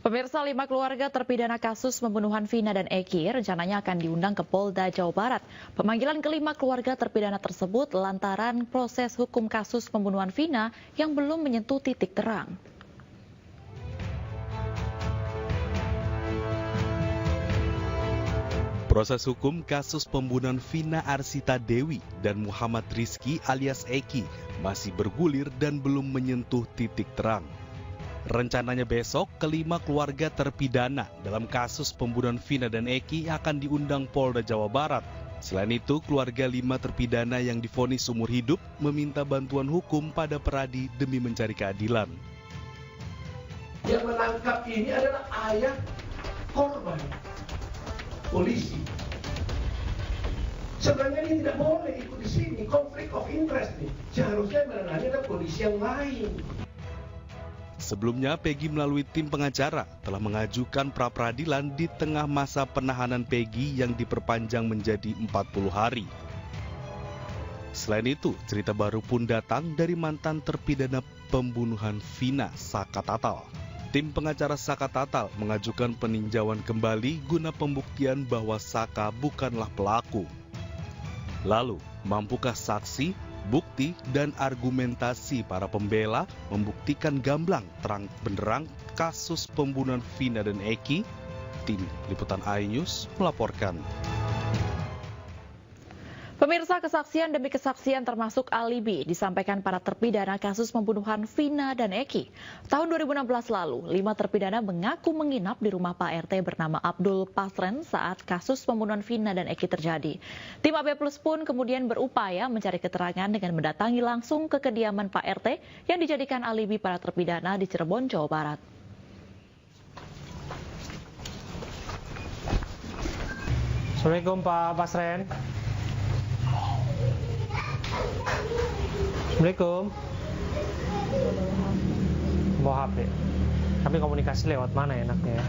Pemirsa, 5 keluarga terpidana kasus pembunuhan Vina dan Eki rencananya akan diundang ke Polda Jawa Barat. Pemanggilan kelima keluarga terpidana tersebut lantaran proses hukum kasus pembunuhan Vina yang belum menyentuh titik terang. Proses hukum kasus pembunuhan Vina Arsita Dewi dan Muhammad Rizky alias Eki masih bergulir dan belum menyentuh titik terang. Rencananya besok, kelima keluarga terpidana dalam kasus pembunuhan Vina dan Eki akan diundang Polda Jawa Barat. Selain itu, keluarga 5 terpidana yang divonis umur hidup meminta bantuan hukum pada Peradi demi mencari keadilan. Yang menangkap ini adalah ayah korban, polisi. Sebenarnya ini tidak boleh ikut di sini, konflik of interest nih. Seharusnya menangani adalah polisi yang lain. Sebelumnya, Peggy melalui tim pengacara telah mengajukan pra-peradilan di tengah masa penahanan Peggy yang diperpanjang menjadi 40 hari. Selain itu, cerita baru pun datang dari mantan terpidana pembunuhan Vina, Saka Tatal. Tim pengacara Saka Tatal mengajukan peninjauan kembali guna pembuktian bahwa Saka bukanlah pelaku. Lalu, mampukah saksi, bukti, dan argumentasi para pembela membuktikan gamblang terang benderang kasus pembunuhan Vina dan Eki? Tim Liputan iNews melaporkan. Pemirsa, kesaksian demi kesaksian termasuk alibi disampaikan para terpidana kasus pembunuhan Vina dan Eki. Tahun 2016 lalu, 5 terpidana mengaku menginap di rumah Pak RT bernama Abdul Pasren saat kasus pembunuhan Vina dan Eki terjadi. Tim AB Plus pun kemudian berupaya mencari keterangan dengan mendatangi langsung ke kediaman Pak RT yang dijadikan alibi para terpidana di Cirebon, Jawa Barat. Assalamualaikum Pak Pasren. Assalamualaikum. Bawa HP. Kami komunikasi lewat mana enaknya ya?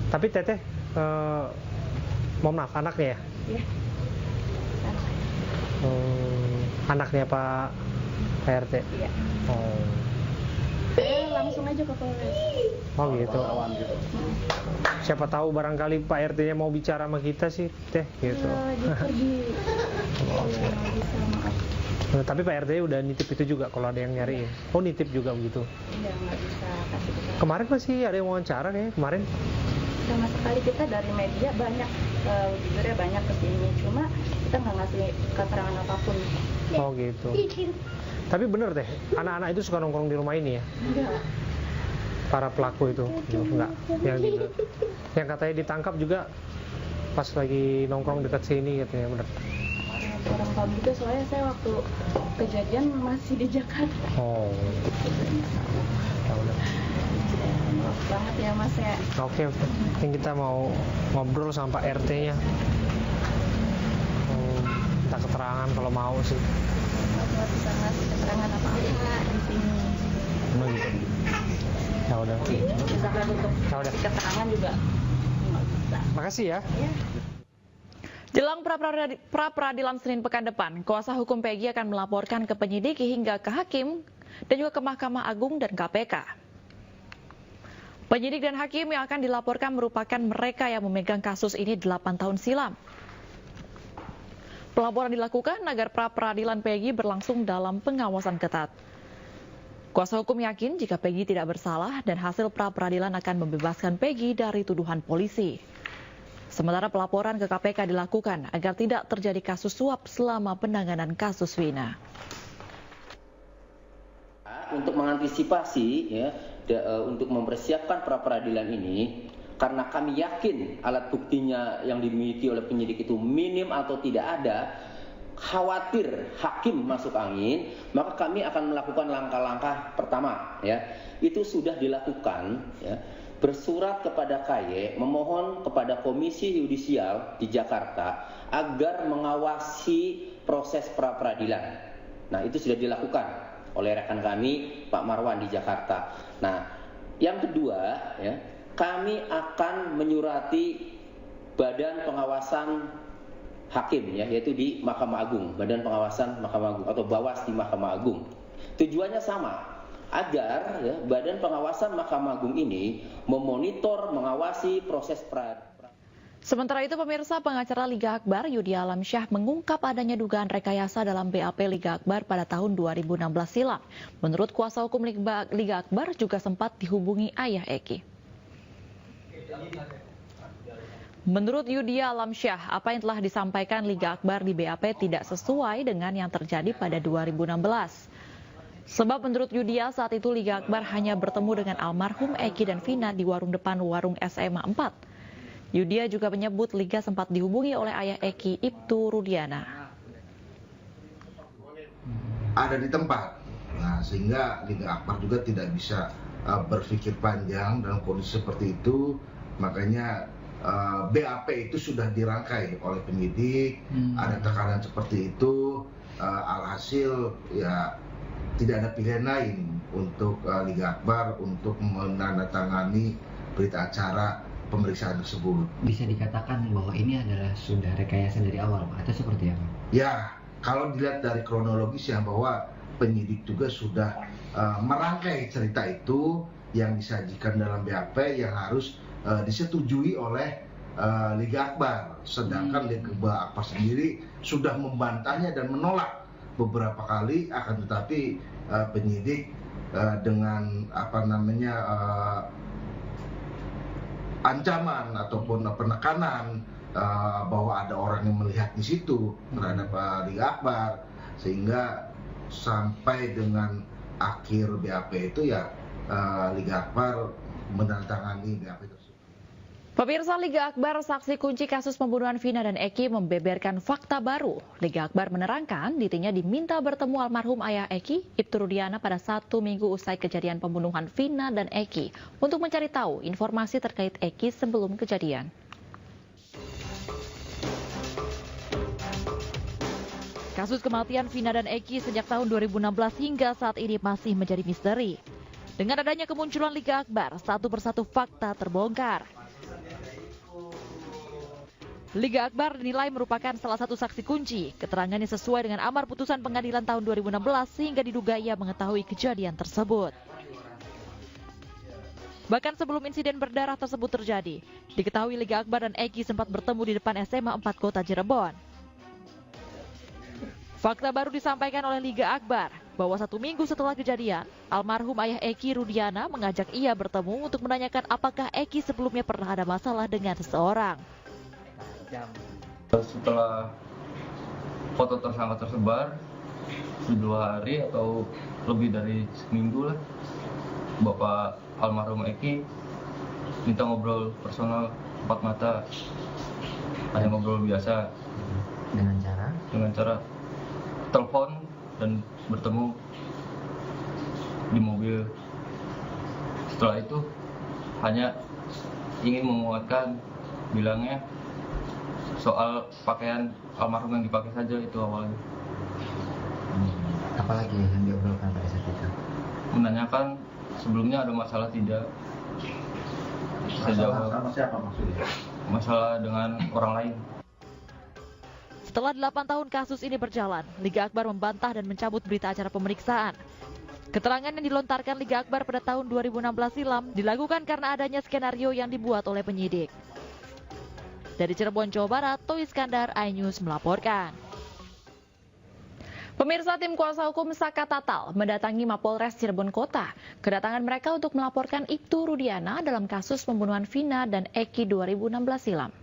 Tapi Teteh, mohon maaf, anaknya ya? Iya. Anaknya Pak RT? Iya. Oh. Langsung aja ke Polres. Oh gitu. Siapa tahu barangkali Pak RT-nya mau bicara sama kita sih, Teh, gitu. Dia pergi. Bisa, maaf. Tapi Pak RT udah nitip itu juga kalau ada yang nyariin. Oh, nitip juga begitu. Iya, nggak bisa kasih kita. Kemarin masih ada yang wawancara kayaknya kemarin. Sama sekali kita dari media banyak, jujurnya banyak kesini. Cuma kita nggak ngasih keterangan apapun. Oh gitu. Tapi bener Teh, anak-anak itu suka nongkrong di rumah ini ya? Enggak. Para pelaku itu? Enggak. Yang katanya ditangkap juga pas lagi nongkrong dekat sini katanya, bener. Orang tahu gitu, soalnya saya waktu kejadian masih di Jakarta. Oh. Ya udah. Maaf banget ya Mas ya. Oke. Yang kita mau ngobrol sama Pak RT-nya. Minta keterangan kalau mau sih. Nggak bisa ngasih keterangan apa-apa di sini. Gitu. Ya udah. Misalkan untuk keterangan juga nggak bisa. Makasih ya. Ya. Jelang pra-peradilan Senin pekan depan, kuasa hukum Peggy akan melaporkan ke penyidik hingga ke hakim dan juga ke Mahkamah Agung dan KPK. Penyidik dan hakim yang akan dilaporkan merupakan mereka yang memegang kasus ini 8 tahun silam. Pelaporan dilakukan agar pra-peradilan Peggy berlangsung dalam pengawasan ketat. Kuasa hukum yakin jika Peggy tidak bersalah dan hasil pra-peradilan akan membebaskan Peggy dari tuduhan polisi. Sementara pelaporan ke KPK dilakukan agar tidak terjadi kasus suap selama penanganan kasus Vina. Untuk mengantisipasi untuk mempersiapkan pra-peradilan ini, karena kami yakin alat buktinya yang dimiliki oleh penyidik itu minim atau tidak ada, khawatir hakim masuk angin, maka kami akan melakukan langkah-langkah pertama. Itu sudah dilakukan. Bersurat kepada KY, memohon kepada Komisi Yudisial di Jakarta agar mengawasi proses pra-peradilan. Nah, itu sudah dilakukan oleh rekan kami Pak Marwan di Jakarta. Nah, yang kedua, kami akan menyurati Badan Pengawasan Hakim, yaitu di Mahkamah Agung, Badan Pengawasan Mahkamah Agung atau Bawas di Mahkamah Agung. Tujuannya sama, agar ya, Badan Pengawasan Mahkamah Agung ini memonitor, mengawasi proses Sementara itu, pemirsa, pengacara Liga Akbar Yudi Alamsyah mengungkap adanya dugaan rekayasa dalam BAP Liga Akbar pada tahun 2016 silam. Menurut kuasa hukum Liga Akbar juga sempat dihubungi ayah Eki. Menurut Yudi Alamsyah, apa yang telah disampaikan Liga Akbar di BAP tidak sesuai dengan yang terjadi pada 2016. Sebab menurut Yudia saat itu Liga Akbar hanya bertemu dengan almarhum Eki dan Vina di warung depan warung SMA 4. Yudia juga menyebut Liga sempat dihubungi oleh ayah Eki, Ibtu Rudiana. Ada di tempat, nah, sehingga Liga Akbar juga tidak bisa berpikir panjang dalam kondisi seperti itu. Makanya BAP itu sudah dirangkai oleh penyidik, ada tekanan seperti itu, alhasil ya tidak ada pilihan lain untuk Liga Akbar untuk menandatangani berita acara pemeriksaan tersebut. Bisa dikatakan bahwa ini adalah sudah rekayasa dari awal, Pak, atau seperti apa? Ya, kalau dilihat dari kronologis ya, bahwa penyidik juga sudah merangkai cerita itu yang disajikan dalam BAP yang harus disetujui oleh Liga Akbar. Sedangkan Liga Akbar sendiri sudah membantahnya dan menolak beberapa kali, akan tetapi penyidik dengan ancaman ataupun penekanan bahwa ada orang yang melihat di situ terhadap Liga Akbar, sehingga sampai dengan akhir BAP itu ya Liga Akbar menandatangani BAP tersebut. Pemirsa, Liga Akbar, saksi kunci kasus pembunuhan Vina dan Eki, membeberkan fakta baru. Liga Akbar menerangkan dirinya diminta bertemu almarhum ayah Eki, Ibtu Rudiana, pada 1 minggu usai kejadian pembunuhan Vina dan Eki untuk mencari tahu informasi terkait Eki sebelum kejadian. Kasus kematian Vina dan Eki sejak tahun 2016 hingga saat ini masih menjadi misteri. Dengan adanya kemunculan Liga Akbar, satu persatu fakta terbongkar. Liga Akbar dinilai merupakan salah satu saksi kunci. Keterangannya sesuai dengan amar putusan pengadilan tahun 2016 sehingga diduga ia mengetahui kejadian tersebut. Bahkan sebelum insiden berdarah tersebut terjadi, diketahui Liga Akbar dan Eki sempat bertemu di depan SMA 4 Kota Cirebon. Fakta baru disampaikan oleh Liga Akbar bahwa 1 minggu setelah kejadian, almarhum ayah Eki, Rudiana, mengajak ia bertemu untuk menanyakan apakah Eki sebelumnya pernah ada masalah dengan seseorang. Setelah foto tersangka tersebar 2 hari atau lebih dari seminggu lah, Bapak almarhum Eki minta ngobrol personal 4 mata, hanya ngobrol biasa dengan cara telepon dan bertemu di mobil. Setelah itu hanya ingin menguatkan, bilangnya soal pakaian almarhum yang dipakai saja itu awalnya. Apalagi yang diobrolkan pada saat itu? Menanyakan sebelumnya ada masalah tidak. Masalah sama siapa maksudnya? Masalah dengan orang lain. Setelah 8 tahun kasus ini berjalan, Liga Akbar membantah dan mencabut berita acara pemeriksaan. Keterangan yang dilontarkan Liga Akbar pada tahun 2016 silam dilakukan karena adanya skenario yang dibuat oleh penyidik. Dari Cirebon, Jawa Barat, Toi Iskandar, iNews melaporkan. Pemirsa, tim kuasa hukum Saka Tatal mendatangi Mapolres Cirebon Kota. Kedatangan mereka untuk melaporkan Ibtu Rudiana dalam kasus pembunuhan Vina dan Eki 2016 silam.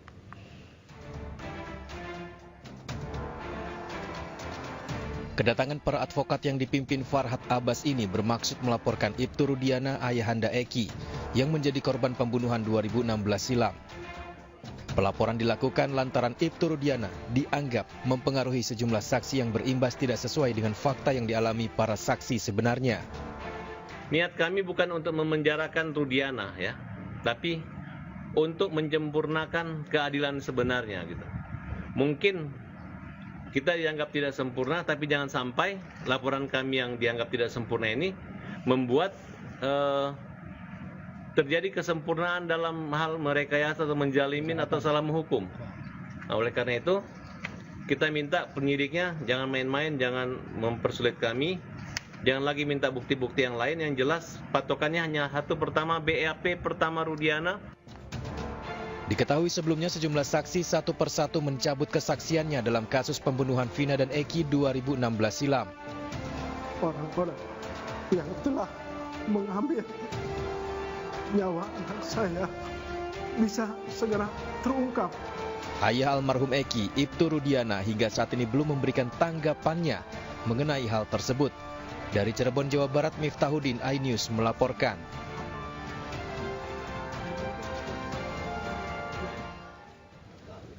Kedatangan para advokat yang dipimpin Farhad Abbas ini bermaksud melaporkan Ibtu Rudiana, ayahanda Eki, yang menjadi korban pembunuhan 2016 silam. Pelaporan dilakukan lantaran Ibtu Rudiana dianggap mempengaruhi sejumlah saksi yang berimbas tidak sesuai dengan fakta yang dialami para saksi sebenarnya. Niat kami bukan untuk memenjarakan Rudiana ya, tapi untuk menyempurnakan keadilan sebenarnya gitu. Mungkin kita dianggap tidak sempurna, tapi jangan sampai laporan kami yang dianggap tidak sempurna ini membuat terjadi kesempurnaan dalam hal merekayasa atau menjalimin atau salah menghukum. Nah, oleh karena itu kita minta penyidiknya jangan main-main, jangan mempersulit kami, Jangan lagi minta bukti-bukti yang lain, yang jelas patokannya hanya satu, pertama BAP, pertama Rudiana. Diketahui sebelumnya sejumlah saksi satu persatu mencabut kesaksiannya dalam kasus pembunuhan Vina dan Eki 2016 silam. Orang-orang yang telah mengambil nyawa anak saya bisa segera terungkap. Ayah almarhum Eki, Ibtu Rudiana, hingga saat ini belum memberikan tanggapannya mengenai hal tersebut. Dari Cirebon, Jawa Barat, Miftahuddin, iNews melaporkan.